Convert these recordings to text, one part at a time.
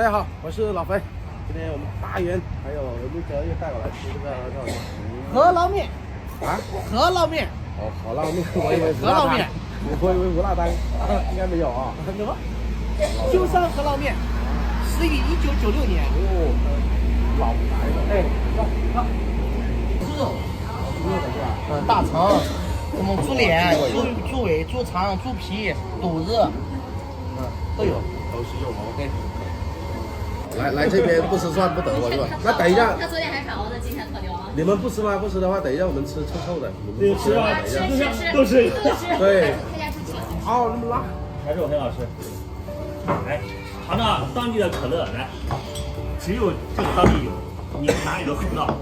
大家好，我是老肥。今天我们大元还有陆哥又带我来吃这个叫什么？饸饹面啊？饸饹面。哦，饸饹面，我以为胡辣汤。我以为胡辣汤，应该没有啊。什么？鸠山饸饹面，始于1996年。哦，老牌的。哎，走，猪肉，猪肉的是吧？大肠，什么猪脸、猪尾、猪肠、猪皮、肚子，都有。都是肉 OK。来这边不吃蒜不得我是吧？那等一下，他昨天还烤的，今天特牛啊！你们不吃吗？不吃的话，等一下我们吃臭臭的。你们不吃啊，等一下都吃。对。他家是亲戚。哦，那么辣。还是我很好吃。来，尝尝当地的可乐，来，只有这个当地有，你哪里都喝不到。来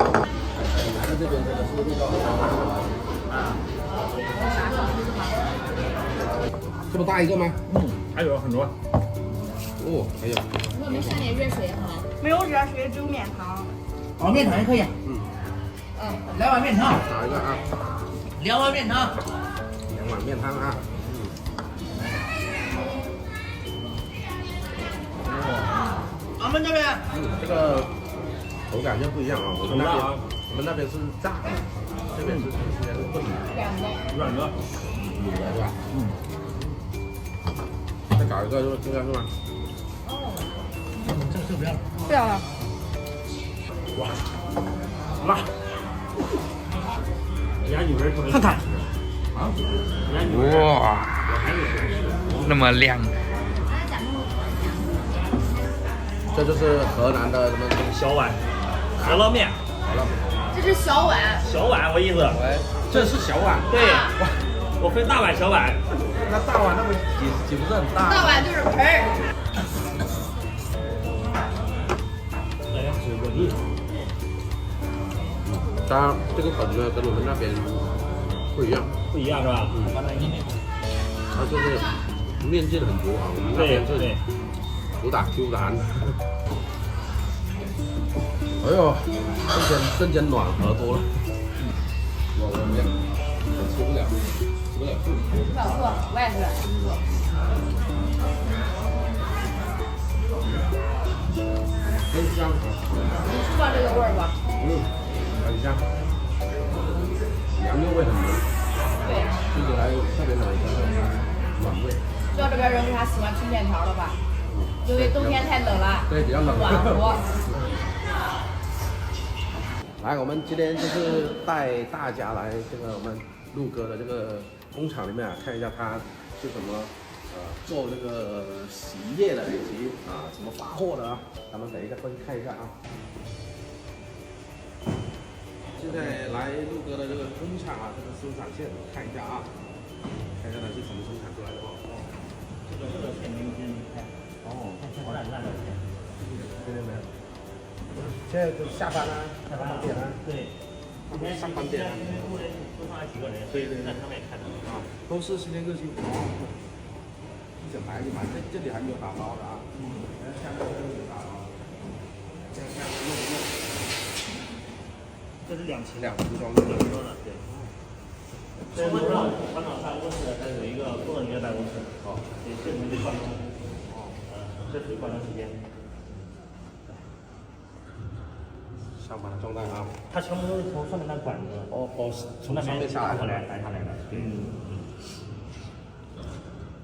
到这边真的是味道很好啊。这么大一个吗？还有很多。哦，还有。给我们上点热水好吗？没有热水，只有面汤。哦，面汤也可以。来碗面汤。找一个啊。 2碗面汤。2碗面汤啊。俺们这边。这个口感就不一样啊。我们那边是炸的，这边是炖的。软的。卤的是吧？再搞一个这个是吗？这不要了。不要了。哇，辣！人家女人特别看看。啊？人家女人。哇，那么亮。这就是河南的什么小碗饸饹面。饸饹面。这是小碗。小碗，我意思。这是小碗。对。我分大碗、小碗。那大碗那么岂不是很大？大碗就是盆儿。 当然，这个粉呢跟我们那边不一样，不一样是吧？它就是面筋很足啊，我们那边是主打 Q 弹。哎呦，瞬间暖和多了。我吃不了素。吃不了素，我也是。很香。你吃到这个味儿吧？很香，羊肉味很浓，对，吃起来特别暖暖味。知道这边人为啥喜欢吃面条了吧？因为冬天太冷了，对，比较冷。暖和。来，我们今天就是带大家来这个我们陆哥的这个工厂里面啊，看一下他是怎么做这个洗衣液的，以及怎么发货的啊。咱们等一下过去看一下啊。 现在来陆哥的这个工厂啊，这个生产线看一下啊，看一下它是怎么生产出来的哦。这个现金先看。哦，好烂的。对对没有。现在就下班啦，下班点啦。对。今天上班点。因为工人多上来几个人，所以在他们也看到啊，都是新鲜热性。一整排就买，这里还没有打包的啊。下面这里有打包。这样弄一弄。 这是2期2瓶装的，2瓶装的，对。这是厂长办公室，它有一个工作人员办公室。哦。对，这里面就办公。哦。这属于办公时间。上班的状态啊。它全部都是从上面那管子。从那边下过来下来的。对。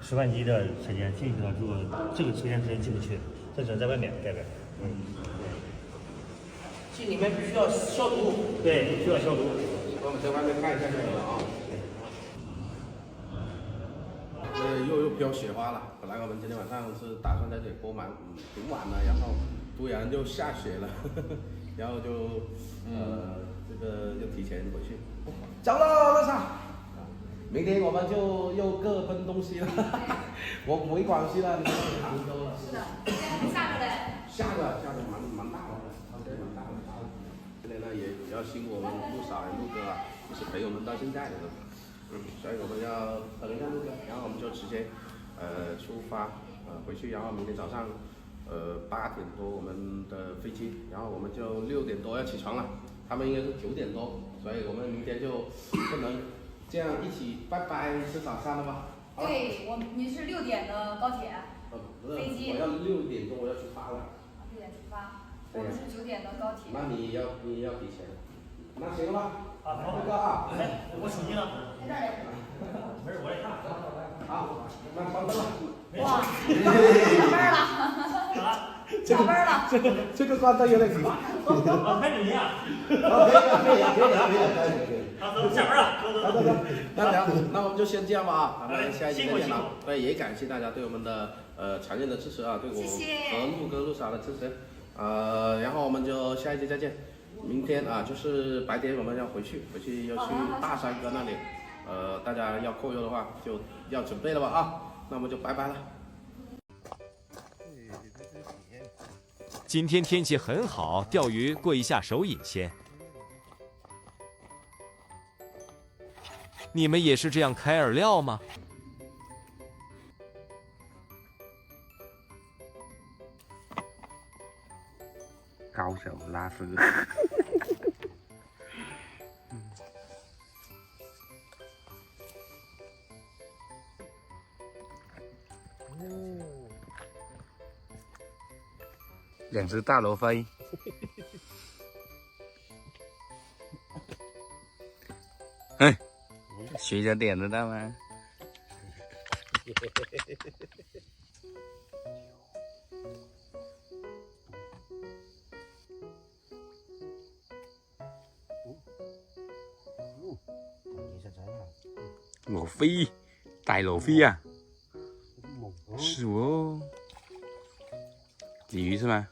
吃饭机的车间进去了，如果这个车间进不去，这只能在外面盖边。进里面必须要消毒。对，需要消毒。我们在外面看一下就行了啊。又飘雪花了。本来我们今天晚上是打算在这里播满挺晚了，然后突然就下雪了，然后就这个就提前回去。走了，那啥。明天我们就又各奔东西了。我回广西了，你们去杭州了。是的，下个嘞。下个蛮大的。 今天呢也比较辛苦我们陆嫂陆哥啊，也是陪我们到现在的，所以我们要等一下陆哥，然后我们就直接出发回去，然后明天早上8点多我们的飞机，然后我们就6点多要起床了，他们应该是9点多，所以我们明天就不能这样一起拜拜吃早餐了吧？对，你是6点的高铁。不是，飞机。我要6点钟我要出发了。点出发，我们是9点的高铁。那你要提前。那行了吧？好，那个啊，哎，我手机呢？没事，我来看。好，那关灯了。哇，下班了，下班了。这个关灯有点急。开始呀。可以。好，走，下班了，走。那我们就先这样吧啊，咱们下一期再见了。对，也感谢大家对我们的常年的支持啊，对我和陆哥陆嫂的支持。然后我们就下一期再见。明天啊，就是白天我们要回去要去大山哥那里。大家要扣油的话就要准备了吧啊，那我们就拜拜了。今天天气很好，钓鱼过一下手瘾先。你们也是这样开饵料吗？高手拉丝。2只大罗非。哎，学着点知道吗？罗非，大罗非啊！是哦。鲤鱼是吗？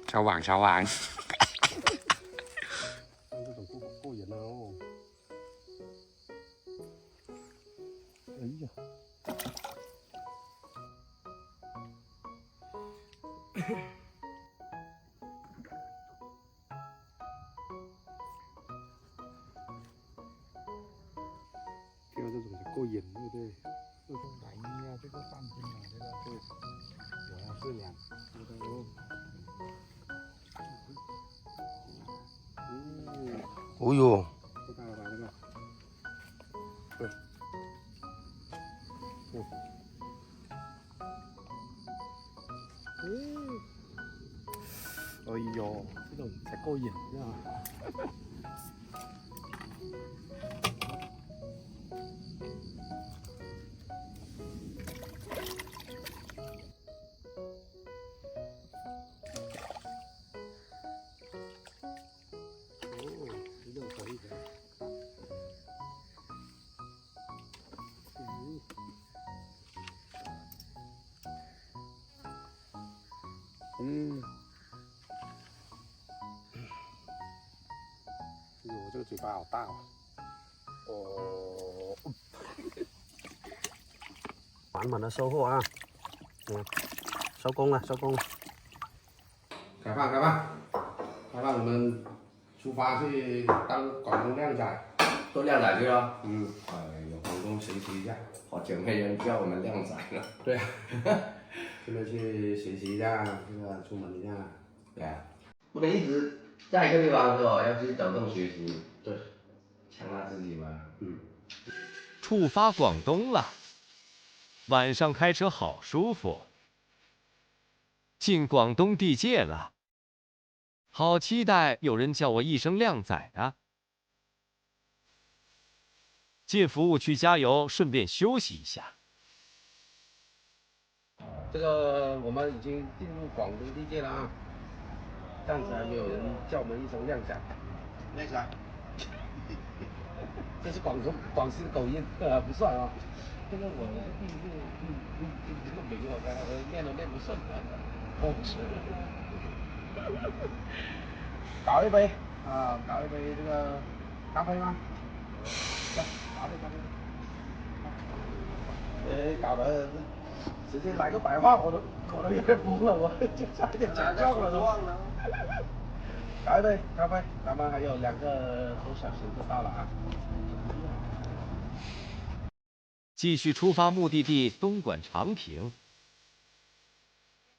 超网。这种过瘾哦。哎呀。钓这种就过瘾，对不对？哎呀，这个3斤啊，这个对，主要是2只哦。哦呦，不大了吧这个？对，哎呦，这种才过瘾呀！我这个嘴巴好大哦。满满的收获啊！收工了。开饭，我们出发去当广东靓仔。都靓仔去了。有广东学习一下，好久没人叫我们靓仔了。对啊，顺便去学习一下，出门一下。对啊，不能一直在一个地方是吧？要去走动学习。对，强大自己嘛。出发广东了，晚上开车好舒服。进广东地界了，好期待有人叫我一声靓仔啊！进服务区加油，顺便休息一下。这个我们已经进入广东地界了啊，暂时还没有人叫我们一声靓仔。靓仔，这是广西的口音，不算啊。这个我是第一个名我念都念不顺。搞一杯啊，搞一杯这个咖啡吗？来，咖啡。搞得直接来个白话，我都有点懵了，我就差一点讲撞了都。搞一杯咖啡，咱们还有2个多小时就到了啊。继续出发，目的地东莞长平。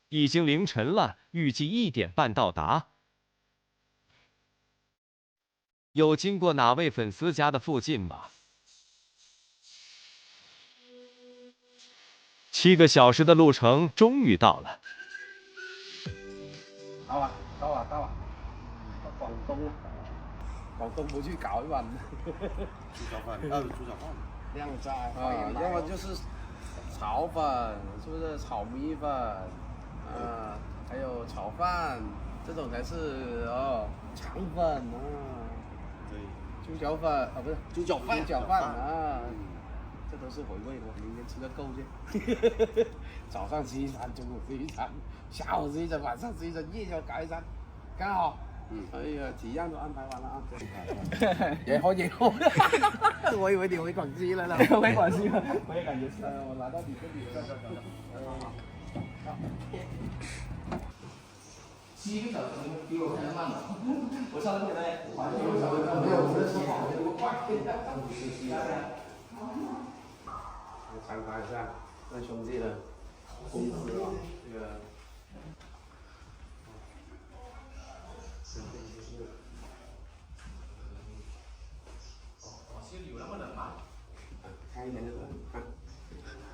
已经凌晨了，预计1点半到达。有经过哪位粉丝家的附近吗？ 7个小时的路程终于到了。到啊，到广东了。广东不去搞一碗猪小饭，猪小饭，靓仔，啊，要么就是炒粉，是不是炒米粉？啊，还有炒饭，这种才是哦，肠粉啊，对，猪脚粉啊，不是猪脚饭，猪脚饭啊，这都是回味的，明天吃个够去。早上吃一餐，中午吃一餐，下午吃一餐，晚上吃一餐，夜宵搞一餐，刚好。哎呀，几样都安排完了啊！也好，我以为你回广西了呢。回广西了，我也感觉是。我拿到你这里了。7个小时比我开的慢了。我上次给他没有我的说好的那么快。参考一下那兄弟的工资啊，这个。开一点就冷啊！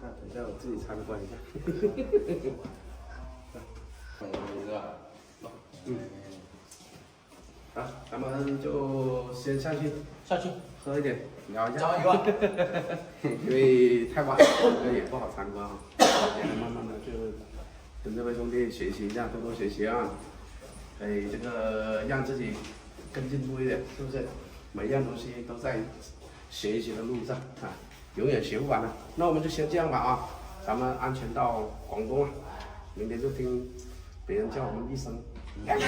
等下我自己参观一下。是吧？好，咱们就先下去喝一点，聊一下。因为太晚了，这个也不好参观啊。慢慢的就跟这位兄弟学习一下，多多学习啊。这个让自己更进步一点，是不是？每样东西都在学习的路上啊，永远学不完的。那我们就先这样吧啊，咱们安全到广东啊，明天就听别人叫我们一声亮仔，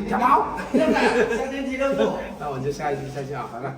小毛，亮仔，下天期6度。那我们就下一期再见啊，拜拜。